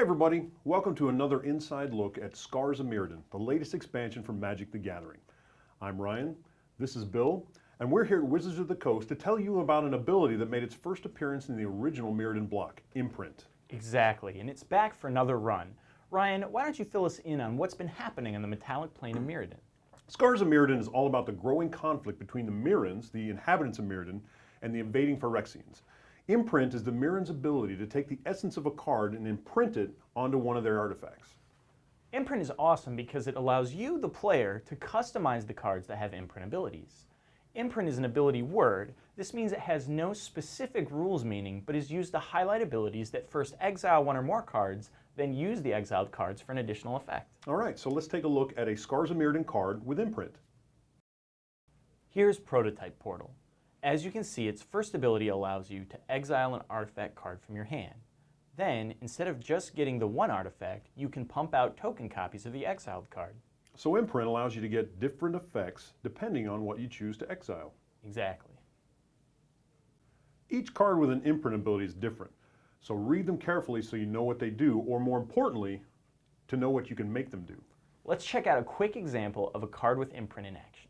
everybody, welcome to another inside look at Scars of Mirrodin, the latest expansion from Magic the Gathering. I'm Ryan, this is Bill, and we're here at Wizards of the Coast to tell you about an ability that made its first appearance in the original Mirrodin block, Imprint. Exactly, and it's back for another run. Ryan, why don't you fill us in on what's been happening on the metallic plane of Mirrodin? Scars of Mirrodin is all about the growing conflict between the Mirrans, the inhabitants of Mirrodin, and the invading Phyrexians. Imprint is the Mirran's ability to take the essence of a card and imprint it onto one of their artifacts. Imprint is awesome because it allows you, the player, to customize the cards that have imprint abilities. Imprint is an ability word. This means it has no specific rules meaning, but is used to highlight abilities that first exile one or more cards, then use the exiled cards for an additional effect. All right, so let's take a look at a Scars of Mirrodin card with Imprint. Here's Prototype Portal. As you can see, its first ability allows you to exile an artifact card from your hand. Then, instead of just getting the one artifact, you can pump out token copies of the exiled card. So Imprint allows you to get different effects depending on what you choose to exile. Exactly. Each card with an Imprint ability is different, so read them carefully so you know what they do, or more importantly, to know what you can make them do. Let's check out a quick example of a card with Imprint in action.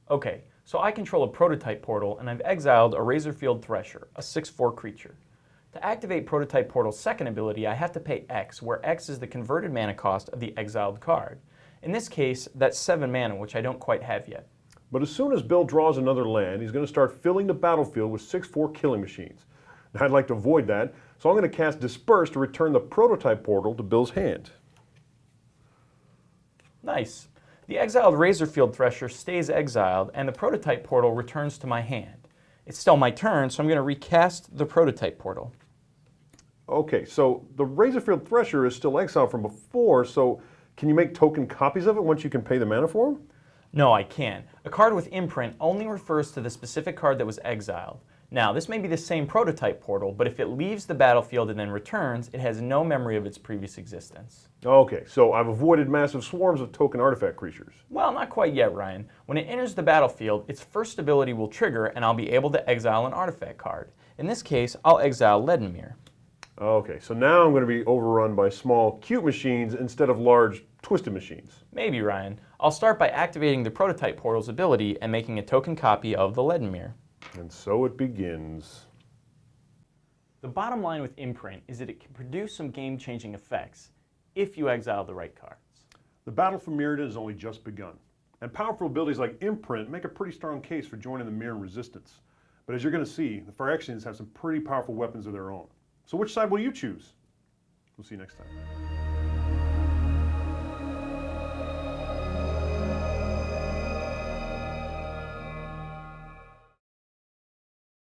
Okay, so I control a Prototype Portal, and I've exiled a Razorfield Thresher, a 6/4 creature. To activate Prototype Portal's second ability, I have to pay X, where X is the converted mana cost of the exiled card. In this case, that's 7 mana, which I don't quite have yet. But as soon as Bill draws another land, he's going to start filling the battlefield with 6/4 killing machines. Now, I'd like to avoid that, so I'm going to cast Disperse to return the Prototype Portal to Bill's hand. Nice. The exiled Razorfield Thresher stays exiled, and the Prototype Portal returns to my hand. It's still my turn, so I'm going to recast the Prototype Portal. Okay, so the Razorfield Thresher is still exiled from before, so can you make token copies of it once you can pay the mana for them? No, I can't. A card with Imprint only refers to the specific card that was exiled. Now, this may be the same Prototype Portal, but if it leaves the battlefield and then returns, it has no memory of its previous existence. Okay, so I've avoided massive swarms of token artifact creatures. Well, not quite yet, Ryan. When it enters the battlefield, its first ability will trigger, and I'll be able to exile an artifact card. In this case, I'll exile Leadenmere. Okay, so now I'm going to be overrun by small, cute machines instead of large, twisted machines. Maybe, Ryan. I'll start by activating the Prototype Portal's ability and making a token copy of the Leadenmere. And so it begins. The bottom line with Imprint is that it can produce some game-changing effects if you exile the right cards. The battle for Mirrodin has only just begun, and powerful abilities like Imprint make a pretty strong case for joining the Mirran resistance. But as you're going to see, the Phyrexians have some pretty powerful weapons of their own. So which side will you choose? We'll see you next time.